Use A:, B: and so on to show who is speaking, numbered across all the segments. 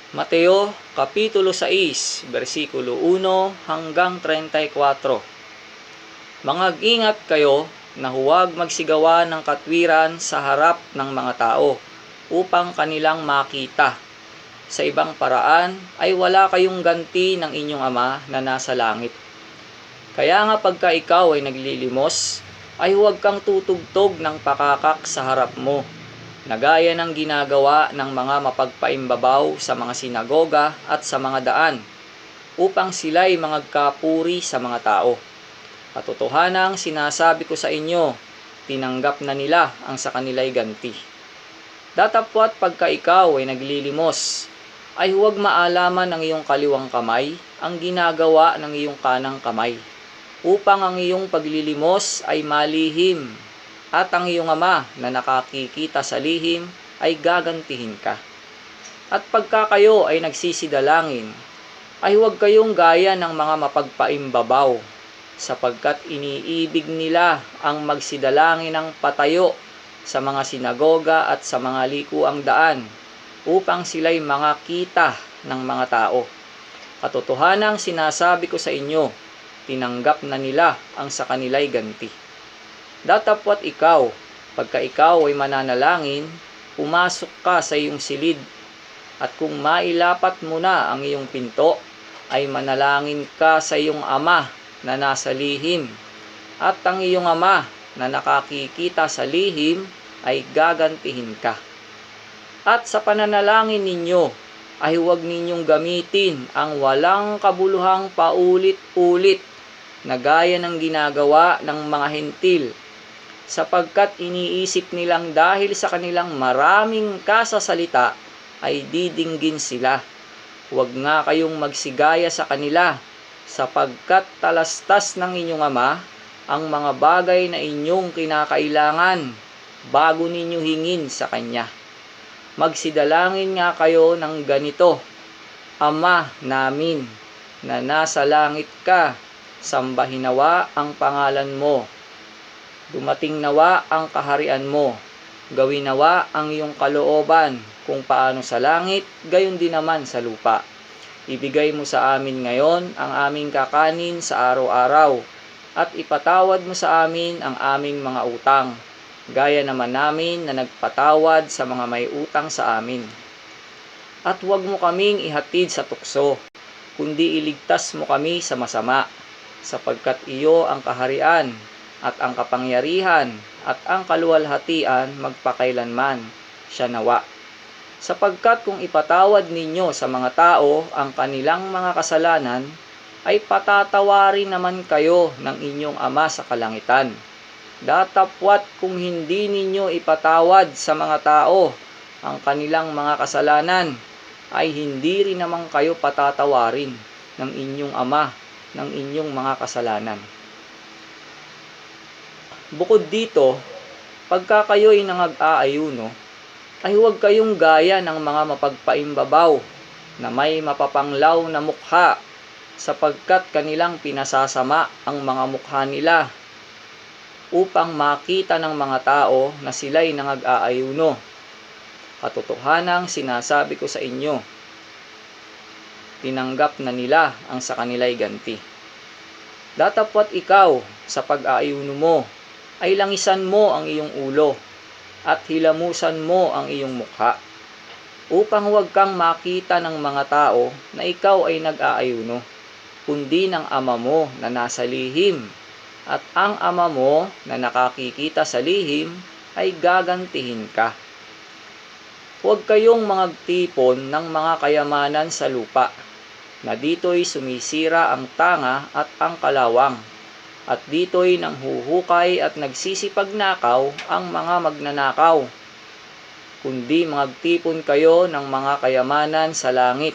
A: Mateo Kapitulo 6, versikulo 1 hanggang 34. Mangag-ingat kayo na huwag magsigawa ng katwiran sa harap ng mga tao upang kanilang makita. Sa ibang paraan ay wala kayong ganti ng inyong Ama na nasa langit. Kaya nga pagka ikaw ay naglilimos, ay huwag kang tutugtog ng pakakak sa harap mo, na gaya ng ginagawa ng mga mapagpaimbabaw sa mga sinagoga at sa mga daan, upang sila'y mangagkapuri sa mga tao. Katotohanang sinasabi ko sa inyo, tinanggap na nila ang sa kanila'y ganti. Datapwat pagka ikaw ay naglilimos, ay huwag maalaman ng iyong kaliwang kamay ang ginagawa ng iyong kanang kamay, upang ang iyong paglilimos ay malihim, at ang iyong Ama na nakakikita sa lihim ay gagantihin ka. At pagka kayo ay nagsisidalangin, ay huwag kayong gaya ng mga mapagpaimbabaw, sapagkat iniibig nila ang magsidalangin ng patayo sa mga sinagoga at sa mga likuang daan, upang sila'y makita ng mga tao. Katotohanang sinasabi ko sa inyo, tinanggap na nila ang sa kanila'y ganti. Datapwat ikaw, pagka ikaw ay mananalangin, pumasok ka sa iyong silid, at kung mailapat mo na ang iyong pinto, ay manalangin ka sa iyong Ama na nasa lihim, at ang iyong Ama na nakakikita sa lihim ay gagantihin ka. At sa pananalangin ninyo, ay huwag ninyong gamitin ang walang kabuluhang paulit-ulit na gaya ng ginagawa ng mga hentil, sapagkat iniisip nilang dahil sa kanilang maraming kasasalita ay didinggin sila. Huwag nga kayong magsigaya sa kanila, sapagkat talastas ng inyong Ama ang mga bagay na inyong kinakailangan bago ninyo hingin sa Kanya. Magsidalangin nga kayo ng ganito: Ama namin na nasa langit ka, sambahin nawa ang pangalan mo. Dumating nawa ang kaharian mo. Gawin nawa ang iyong kalooban, kung paano sa langit, gayon din naman sa lupa. Ibigay mo sa amin ngayon ang aming kakanin sa araw-araw, at ipatawad mo sa amin ang aming mga utang, gaya naman namin na nagpatawad sa mga may utang sa amin. At huwag mo kaming ihatid sa tukso, kundi iligtas mo kami sa masama, sapagkat iyo ang kaharian, at ang kapangyarihan, at ang kaluwalhatian magpakailanman. Siya nawa. Sapagkat kung ipatawad ninyo sa mga tao ang kanilang mga kasalanan, ay patatawarin naman kayo ng inyong Ama sa kalangitan. Datapwat kung hindi ninyo ipatawad sa mga tao ang kanilang mga kasalanan, ay hindi rin naman kayo patatawarin ng inyong Ama ng inyong mga kasalanan. Bukod dito, pagka kayo'y nangag-aayuno, ay huwag kayong gaya ng mga mapagpaimbabaw na may mapapanglaw na mukha, sapagkat kanilang pinasasama ang mga mukha nila upang makita ng mga tao na sila'y nangag-aayuno. Katotohanang sinasabi ko sa inyo, tinanggap na nila ang sa kanila'y ganti. Datapwat ikaw sa pag-aayuno mo ay langisan mo ang iyong ulo at hilamusan mo ang iyong mukha, upang huwag kang makita ng mga tao na ikaw ay nag-aayuno, kundi ng Ama mo na nasa lihim, at ang Ama mo na nakakikita sa lihim ay gagantihin ka. Huwag kayong magtipon ng mga kayamanan sa lupa, na dito'y sumisira ang tanga at ang kalawang, at dito'y nanghuhukay at nagsisipagnakaw ang mga magnanakaw. Kundi magtipon kayo ng mga kayamanan sa langit,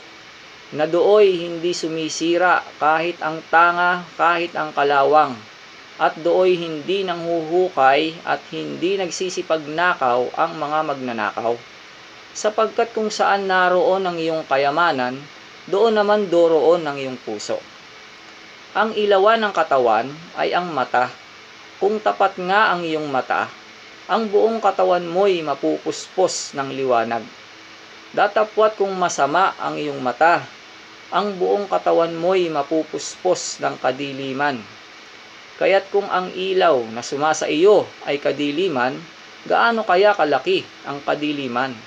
A: na dooy hindi sumisira kahit ang tanga, kahit ang kalawang, at dooy hindi nanghuhukay at hindi nagsisipagnakaw ang mga magnanakaw. Sapagkat kung saan naroon ang iyong kayamanan, doon naman doroon ang iyong puso. Ang ilawan ng katawan ay ang mata. Kung tapat nga ang iyong mata, ang buong katawan mo'y mapupuspos ng liwanag. Datapwat kung masama ang iyong mata, ang buong katawan mo'y mapupuspos ng kadiliman. Kaya't kung ang ilaw na sumasa iyo ay kadiliman, gaano kaya kalaki ang kadiliman?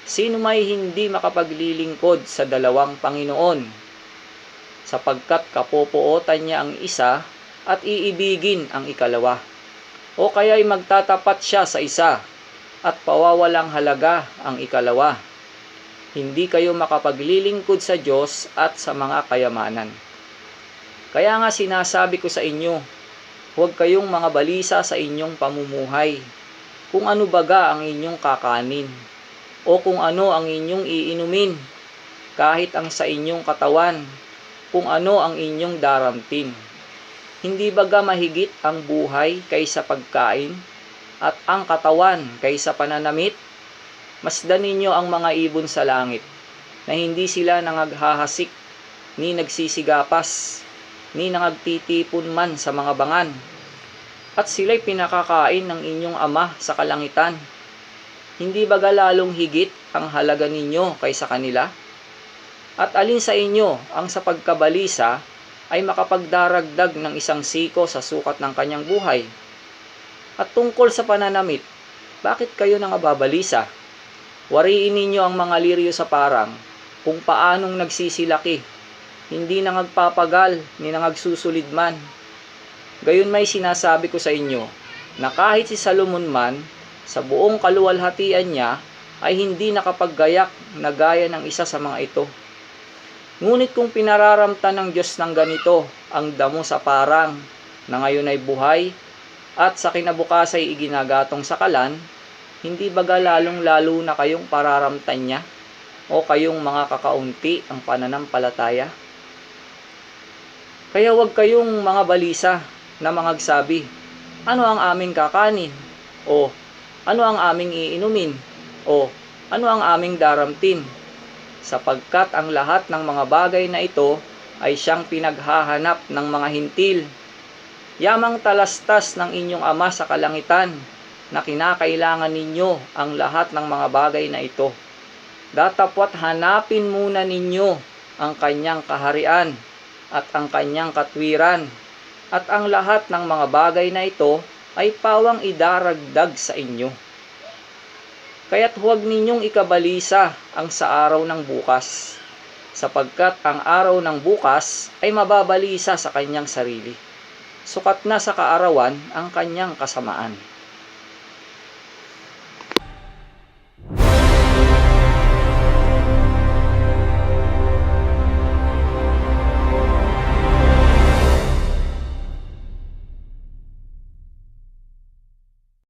A: Sino may hindi makapaglilingkod sa dalawang Panginoon? Sapagkat kapopootan niya ang isa at iibigin ang ikalawa. O kaya'y magtatapat siya sa isa at pawawalang halaga ang ikalawa. Hindi kayo makapaglilingkod sa Diyos at sa mga kayamanan. Kaya nga sinasabi ko sa inyo, huwag kayong mga balisa sa inyong pamumuhay, kung ano baga ang inyong kakanin, o kung ano ang inyong iinumin, kahit ang sa inyong katawan, kung ano ang inyong daramtin. Hindi baga mahigit ang buhay kaysa pagkain, at ang katawan kaysa pananamit? Masdan ninyo ang mga ibon sa langit, na hindi sila nangaghahasik, ni nagsisigapas, ni nangagtitipon man sa mga bangan. At sila'y pinakakain ng inyong Ama sa kalangitan. Hindi baga lalong higit ang halaga ninyo kaysa kanila? At alin sa inyo ang sa pagkabalisa ay makapagdaragdag ng isang siko sa sukat ng kanyang buhay? At tungkol sa pananamit, bakit kayo nangababalisa? Wariin ninyo ang mga liryo sa parang, kung paanong nagsisilaki, hindi nangagpapagal ni nangagsusulid man. Gayon may sinasabi ko sa inyo, na kahit si Salomon man, sa buong kaluwalhatian niya, ay hindi nakapaggayak na gaya ng isa sa mga ito. Ngunit kung pinararamtan ng Diyos ng ganito ang damo sa parang na ngayon ay buhay at sa kinabukas ay iginagatong sa kalan, hindi baga lalong-lalo na kayong pararamtan niya o kayong mga kakaunti ang pananampalataya? Kaya huwag kayong mga balisa na mangagsabi, ano ang aming kakanin? O ano ang aming iinumin? O ano ang aming daramtin? Sapagkat ang lahat ng mga bagay na ito ay siyang pinaghahanap ng mga hintil. Yamang talastas ng inyong Ama sa kalangitan na kinakailangan ninyo ang lahat ng mga bagay na ito. Datapwat hanapin muna ninyo ang kanyang kaharian at ang kanyang katwiran, at ang lahat ng mga bagay na ito ay pawang idaragdag sa inyo. Kaya't huwag ninyong ikabalisa ang sa araw ng bukas, sapagkat ang araw ng bukas ay mababalisa sa kanyang sarili. Sukat na sa kaarawan ang kanyang kasamaan.